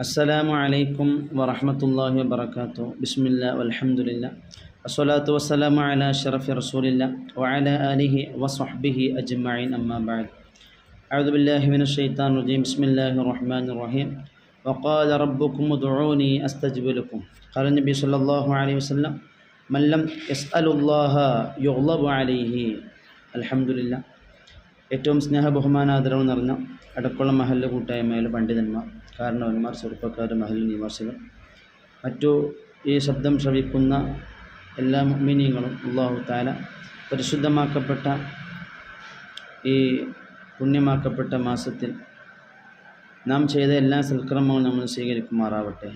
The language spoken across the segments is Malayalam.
السلام عليكم ورحمة الله وبركاته. بسم الله والحمد لله والصلاة والسلام على أشرف رسول الله وعلى آله وصحبه أجمعين أما بعد. أعوذ بالله من الشيطان الرجيم. بسم الله الرحمن الرحيم. وقال ربكم ادعوني أستجب لكم. قال النبي صلى الله عليه وسلم من لم يسأل الله يغضب عليه. الحمد لله. ഏറ്റവും സ്നേഹബഹുമാനാദരവ് നിറഞ്ഞ അടക്കുളം മഹല്ല് കൂട്ടായ്മയിലെ പണ്ഡിതന്മാർ, കാരണവന്മാർ, ചെറുപ്പക്കാർ, മഹല്ല് നിവാസികൾ, മറ്റു ഈ ശബ്ദം ശ്രവിക്കുന്ന എല്ലാ മുഅ്മിനീങ്ങളും അല്ലാഹു തആല പരിശുദ്ധമാക്കപ്പെട്ട ഈ പുണ്യമാക്കപ്പെട്ട മാസത്തിൽ നാം ചെയ്ത എല്ലാ സൽക്കർമ്മങ്ങളും നമ്മൾ സ്വീകരിക്കുമാറാവട്ടെ.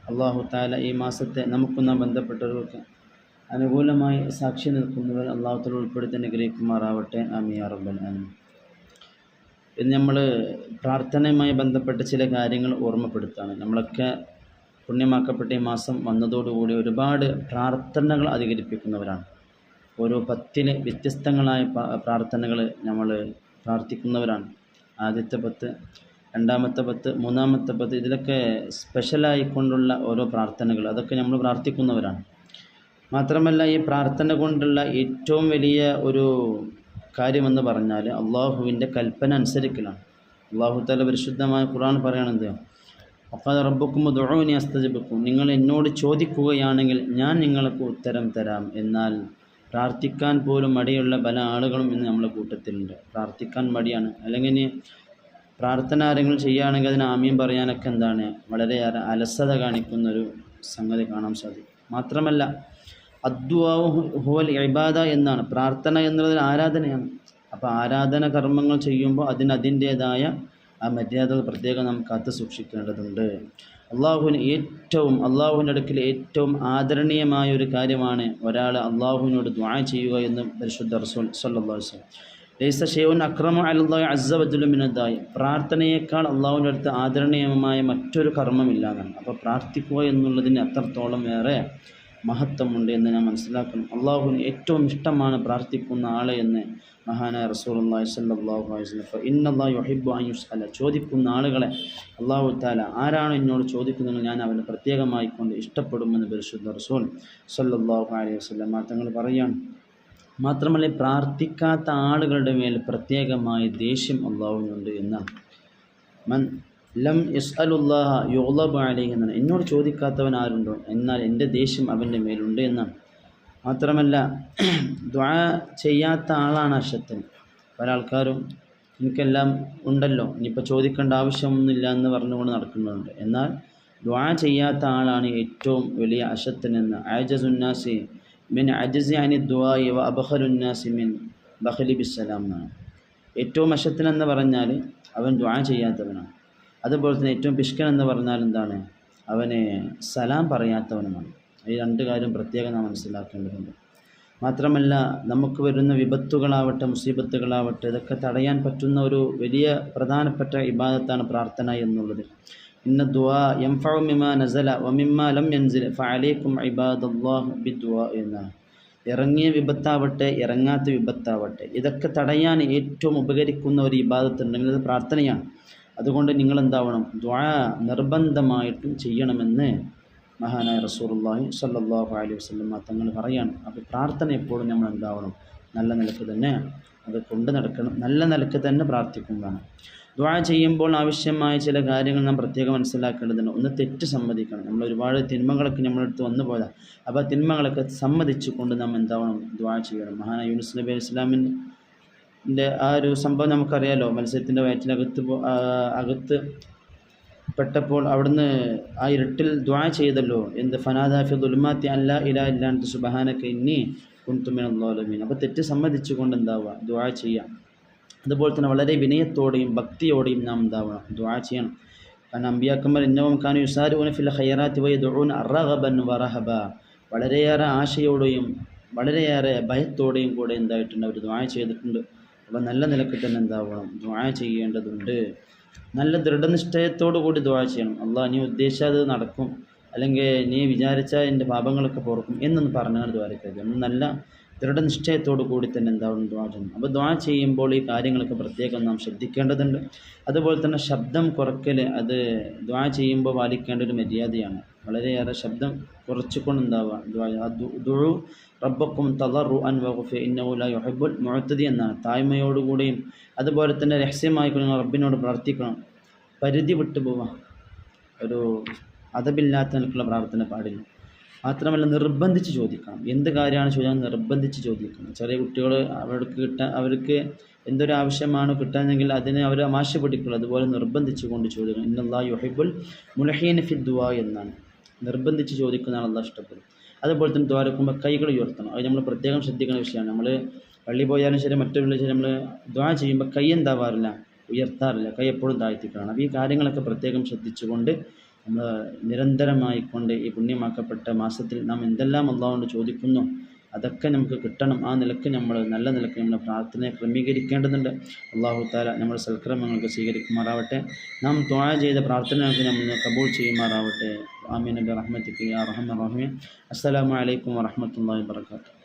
അല്ലാഹു തആല ഈ മാസത്തെ നമുക്കുന്ന ബന്ധപ്പെട്ടവർക്ക് അനുകൂലമായി സാക്ഷി നിൽക്കുന്നവർ അല്ലാഹു തആല ഉൾപ്പെടുത്തി അനുഗ്രഹിക്കുമാറാവട്ടെ. ആമീൻ യാ റബ്ബൽ ആലമീൻ. ഇന്ന് നമ്മൾ പ്രാർത്ഥനയുമായി ബന്ധപ്പെട്ട ചില കാര്യങ്ങൾ ഓർമ്മപ്പെടുത്താണ്. നമ്മളൊക്കെ പുണ്യമാക്കപ്പെട്ട ഈ മാസം വന്നതോടുകൂടി ഒരുപാട് പ്രാർത്ഥനകൾ അധികരിപ്പിക്കുന്നവരാണ്. ഓരോ പത്തിന് വ്യത്യസ്തങ്ങളായ പ്രാർത്ഥനകൾ നമ്മൾ പ്രാർത്ഥിക്കുന്നവരാണ്. ആദ്യത്തെ 10, രണ്ടാമത്തെ 10, മൂന്നാമത്തെ 10, ഇതിലൊക്കെ സ്പെഷ്യലായിക്കൊണ്ടുള്ള ഓരോ പ്രാർത്ഥനകൾ അതൊക്കെ നമ്മൾ പ്രാർത്ഥിക്കുന്നവരാണ്. മാത്രമല്ല, ഈ പ്രാർത്ഥന കൊണ്ടുള്ള ഏറ്റവും വലിയ ഒരു കാര്യമെന്ന് പറഞ്ഞാൽ അള്ളാഹുവിൻ്റെ കൽപ്പന അനുസരിക്കലാണ്. അല്ലാഹു തആല പരിശുദ്ധമായ ഖുർആൻ പറയണത് വഖാല റബ്ബുക്കും ഉദ്ഉനി അസ്തജിബ് ലക്കും. നിങ്ങൾ എന്നോട് ചോദിക്കുകയാണെങ്കിൽ ഞാൻ നിങ്ങൾക്ക് ഉത്തരം തരാം. എന്നാൽ പ്രാർത്ഥിക്കാൻ പോലും മടിയുള്ള പല ആളുകളും ഇന്ന് നമ്മളെ കൂട്ടത്തിലുണ്ട്. പ്രാർത്ഥിക്കാൻ മടിയാണ്. അല്ലെങ്കിൽ ഇനി പ്രാർത്ഥന ആരെങ്കിലും ചെയ്യുകയാണെങ്കിൽ അതിന് ആമീൻ പറയാനൊക്കെ വളരെയേറെ അലസത കാണിക്കുന്നൊരു സംഗതി കാണാൻ സാധിക്കും. മാത്രമല്ല, അദ്ദുആഉ ഹുവൽ ഇബാദ എന്നാണ്. പ്രാർത്ഥന എന്നുള്ളത് ആരാധനയാണ്. അപ്പോൾ ആരാധന കർമ്മങ്ങൾ ചെയ്യുമ്പോൾ അതിൻ്റേതായ ആ മര്യാദകൾ പ്രത്യേകം നാം കാത്തു സൂക്ഷിക്കേണ്ടതുണ്ട്. അള്ളാഹുവിൻ്റെ അടുക്കൽ ഏറ്റവും ആദരണീയമായ ഒരു കാര്യമാണ് ഒരാൾ അള്ളാഹുവിനോട് ദുആ ചെയ്യുക എന്ന് പരിശുദ്ധ റസൂൽ സ്വല്ലല്ലാഹു അലൈഹി വസല്ലം. ലൈസ ഷൈഉൻ അക്രമു അലല്ലാഹി അസ്സ വജല്ല മിന ദുആഇ. പ്രാർത്ഥനയേക്കാൾ അള്ളാഹുവിൻ്റെ അടുത്ത് ആദരണീയമായ മറ്റൊരു കർമ്മമില്ല എന്നാണ്. അപ്പോൾ പ്രാർത്ഥിക്കുക എന്നുള്ളതിന് അത്രത്തോളം ഏറെ മഹത്വമുണ്ട് എന്ന് ഞാൻ മനസ്സിലാക്കണം. അള്ളാഹുവിന് ഏറ്റവും ഇഷ്ടമാണ് പ്രാർത്ഥിക്കുന്ന ആളെ എന്ന് മഹാനായ റസൂലുള്ളാഹി സ്വല്ലല്ലാഹു അലൈഹി വസല്ലം. ഇന്നല്ലാഹു യുഹിബ്ബു അൻ യുസ്അല. ചോദിക്കുന്ന ആളുകളെ അല്ലാഹു തആല ആരാണ് എന്നോട് ചോദിക്കുന്നത് ഞാൻ അവനെ പ്രത്യേകമായി കൊണ്ട് ഇഷ്ടപ്പെടുമെന്ന് പരിശുദ്ധ റസൂൽ സ്വല്ലല്ലാഹു അലൈഹി വസല്ലം തങ്ങൾ പറയാണ്. മാത്രമല്ല, പ്രാർത്ഥിക്കാത്ത ആളുകളുടെ മേൽ പ്രത്യേകമായ ദേഷ്യം അള്ളാഹുവിനുണ്ട് എന്നാണ്. മൻ ലം യസ്അലുല്ലാഹ യുഗ്ളബു അലൈഹി എന്നാണ്. എന്നോട് ചോദിക്കാത്തവൻ ആരുണ്ടോ എന്നാൽ എൻ്റെ ദേഷ്യം അവൻ്റെ മേലുണ്ട് എന്നാണ്. മാത്രമല്ല, ദുആ ചെയ്യാത്ത ആളാണ് അശത്തൻ. പല ആൾക്കാരും എനിക്കെല്ലാം ഉണ്ടല്ലോ, ഇനിയിപ്പോൾ ചോദിക്കേണ്ട ആവശ്യമൊന്നുമില്ല എന്ന് പറഞ്ഞുകൊണ്ട് നടക്കുന്നുണ്ട്. എന്നാൽ ദുആ ചെയ്യാത്ത ആളാണ് ഏറ്റവും വലിയ അശത്തൻ എന്ന്. അഅജസുന്നാസി മിൻ അജ്സി അനി ദുആഇ വ അബ്ഖലുന്നാസി മിൻ ബഖലി ബിസ്സലാം എന്നാണ്. ഏറ്റവും അശത്തൻ എന്ന് പറഞ്ഞാൽ അവൻ ദുആ ചെയ്യാത്തവനാണ്. അതുപോലെ തന്നെ ഏറ്റവും പിഷ്കൻ എന്ന് പറഞ്ഞാൽ അവന് സലാം പറയാത്തവനുമാണ്. ഈ രണ്ട് കാര്യം പ്രത്യേകം നാം മനസ്സിലാക്കേണ്ടതുണ്ട്. മാത്രമല്ല, നമുക്ക് വരുന്ന വിപത്തുകളാവട്ടെ, മുസീബത്തുകളാവട്ടെ, ഇതൊക്കെ തടയാൻ പറ്റുന്ന ഒരു വലിയ പ്രധാനപ്പെട്ട ഇബാദത്താണ് പ്രാർത്ഥന എന്നുള്ളത്. ഇന്ന ദുആ യൻഫഉ മിമാ നസല വ മിമ്മാ ലം യൻസിൽ ഫഅലൈക്കും ഇബാദല്ലാഹ് ബിദ്ദുആ എന്നാണ്. ഇറങ്ങിയ വിപത്താവട്ടെ, ഇറങ്ങാത്ത വിപത്താവട്ടെ, ഇതൊക്കെ തടയാൻ ഏറ്റവും ഉപകരിക്കുന്ന ഒരു ഇബാദത്ത് ഉണ്ടെങ്കിൽ അത് പ്രാർത്ഥനയാണ്. അതുകൊണ്ട് നിങ്ങൾ ദുആ നിർബന്ധമായിട്ടും ചെയ്യണമെന്ന് മഹാനായ റസൂലുള്ളാഹി സ്വല്ലല്ലാഹു അലൈഹി വസല്ലം തങ്ങൾ പറയാണ്. അപ്പോൾ പ്രാർത്ഥന എപ്പോഴും നമ്മൾ നല്ല നിലക്ക് തന്നെ അത് കൊണ്ട് നടക്കണം. നല്ല നിലക്ക് തന്നെ പ്രാർത്ഥിക്കുന്നതാണ്. ദുആ ചെയ്യുമ്പോൾ ആവശ്യമായ ചില കാര്യങ്ങൾ നാം പ്രത്യേകം മനസ്സിലാക്കേണ്ടതുണ്ട്. ഒന്ന്, തെറ്റ് സമ്മതിക്കണം. നമ്മൾ ഒരുപാട് തിന്മകളൊക്കെ നമ്മളെടുത്ത് വന്നു പോയതാണ്. അപ്പോൾ ആ തിന്മകളൊക്കെ സമ്മതിച്ചു കൊണ്ട് നാം ദുആ ചെയ്യണം. മഹാനായ യൂനുസ് നബി അലൈഹി ഇസ്ലാമിൻ്റെ ആ ഒരു സംഭവം നമുക്കറിയാലോ. മത്സ്യത്തിൻ്റെ അകത്ത് പെട്ടപ്പോൾ അവിടുന്ന് ആ ഇരുട്ടിൽ ദുആ ചെയ്തല്ലോ. ഫനാദാ ഫി ദുൽമാത്തി അല്ലാ ഇലാഹ ഇല്ലാ അൻത സുബ്ഹാനക ഇന്നി കുൻതു മിനൽ ളാലിമീൻ. അപ്പോൾ തെറ്റ് സമ്മതിച്ചുകൊണ്ട് ദുആ ചെയ്യാം. അതുപോലെ തന്നെ വളരെ വിനയത്തോടെയും ഭക്തിയോടെയും നാം ദുആ ചെയ്യണം. കാരണം അമ്പിയാക്കന്മാർ ഇന്നഹും കാനൂ യുസാരിഊന ഫിൽ ഖൈറാത്തി വയദ്ഊന റഗബൻ വറഹബ. വളരെയേറെ ആശയോടെയും വളരെയേറെ ഭയത്തോടെയും കൂടെ അവർ ദുആ ചെയ്തിട്ടുണ്ട്. അപ്പോൾ നല്ല നിലക്ക് തന്നെ ദുആ ചെയ്യേണ്ടതുണ്ട്. നല്ല ദൃഢനിശ്ചയത്തോടു കൂടി ദുആ ചെയ്യണം. അല്ലാഹ് നീ ഉദ്ദേശിച്ചത് നടക്കും, അല്ലെങ്കിൽ നീ വിചാരിച്ചാൽ എൻ്റെ പാപങ്ങളൊക്കെ പൊറുക്കും എന്നൊന്നും പറഞ്ഞാൽ ദ്വാരക്കരുത്. നല്ല ദൃഢനിശ്ചയത്തോടു കൂടി തന്നെ എന്താവണം ദുആ ചെയ്യണം. അപ്പോൾ ദുആ ചെയ്യുമ്പോൾ ഈ കാര്യങ്ങളൊക്കെ പ്രത്യേകം നാം ശ്രദ്ധിക്കേണ്ടതുണ്ട്. അതുപോലെ തന്നെ ശബ്ദം കുറയ്ക്കൽ അത് ദുആ ചെയ്യുമ്പോൾ പാലിക്കേണ്ട ഒരു മര്യാദയാണ്. വളരെയേറെ ശബ്ദം കുറച്ചുകൊണ്ട് ഉണ്ടാവുക ദുആ റബ്ബക്കും തളറുഅൻ വഖഫി ഇന്നഹു ലാ യുഹിബ്ബുൽ മുഅ്തദി എന്നാണ്. താഴ്മയോടുകൂടിയും അതുപോലെ തന്നെ രഹസ്യമായി നിങ്ങൾ റബ്ബിനോട് പ്രാർത്ഥിക്കണം. പരിധി വിട്ടു പോവാം, ഒരു അദബില്ലാത്ത നിലക്കുള്ള പ്രാർത്ഥന പാടില്ല. മാത്രമല്ല നിർബന്ധിച്ച് ചോദിക്കണം. എന്ത് കാര്യമാണ് ചോദിക്കാൻ നിർബന്ധിച്ച് ചോദിക്കണം. ചെറിയ കുട്ടികൾ അവർക്ക് എന്തൊരു ആവശ്യമാണ് കിട്ടാനെങ്കിൽ അതിന് അവർ ആശ പിടിക്കുള്ളൂ. അതുപോലെ നിർബന്ധിച്ച് കൊണ്ട് ചോദിക്കണം. ഇന്നല്ലാഹു യുഹിബ്ബുൽ മുൽഹീന ഫി ദുആ എന്നാണ്. നിർബന്ധിച്ച് ചോദിക്കുന്നതാണ് അല്ലാഹു ഇഷ്ടപ്പെടും. അതുപോലെ തന്നെ ദ്വാരക്കുമ്പോൾ കൈകൾ ഉയർത്തണം. അത് നമ്മൾ പ്രത്യേകം ശ്രദ്ധിക്കുന്ന വിഷയമാണ്. നമ്മൾ പള്ളി പോയാലും ശരി മറ്റൊരു ശരി നമ്മൾ ദുആ ചെയ്യുമ്പോൾ കൈ എന്താവാറില്ല, ഉയർത്താറില്ല. കൈ എപ്പോഴും താഴ്ത്തിക്കണം. അപ്പോൾ ഈ കാര്യങ്ങളൊക്കെ പ്രത്യേകം ശ്രദ്ധിച്ചുകൊണ്ട് നമ്മൾ നിരന്തരമായിക്കൊണ്ട് ഈ പുണ്യമാക്കപ്പെട്ട മാസത്തിൽ നാം എന്തെല്ലാം അല്ലാഹുവിനോട് ചോദിക്കുന്നു അതൊക്കെ നമുക്ക് കിട്ടണം. ആ നിലക്ക് നമ്മൾ നല്ല നിലക്ക് നമ്മുടെ പ്രാർത്ഥനയെ ക്രമീകരിക്കേണ്ടതുണ്ട്. അല്ലാഹു തആല നമ്മുടെ സൽക്രമങ്ങൾക്ക് സ്വീകരിക്കുമാറാവട്ടെ. നാം ദുആ ചെയ്ത പ്രാർത്ഥനകൾക്ക് നമ്മൾ കബൂൽ ചെയ്യുമാറാവട്ടെ. ആമീൻ ബിറഹ്മതിക യാ അർഹമർ റഹീമീൻ. അസ്സലാമു അലൈക്കും വറഹ്മത്തുള്ളാഹി വബറകാതുഹു.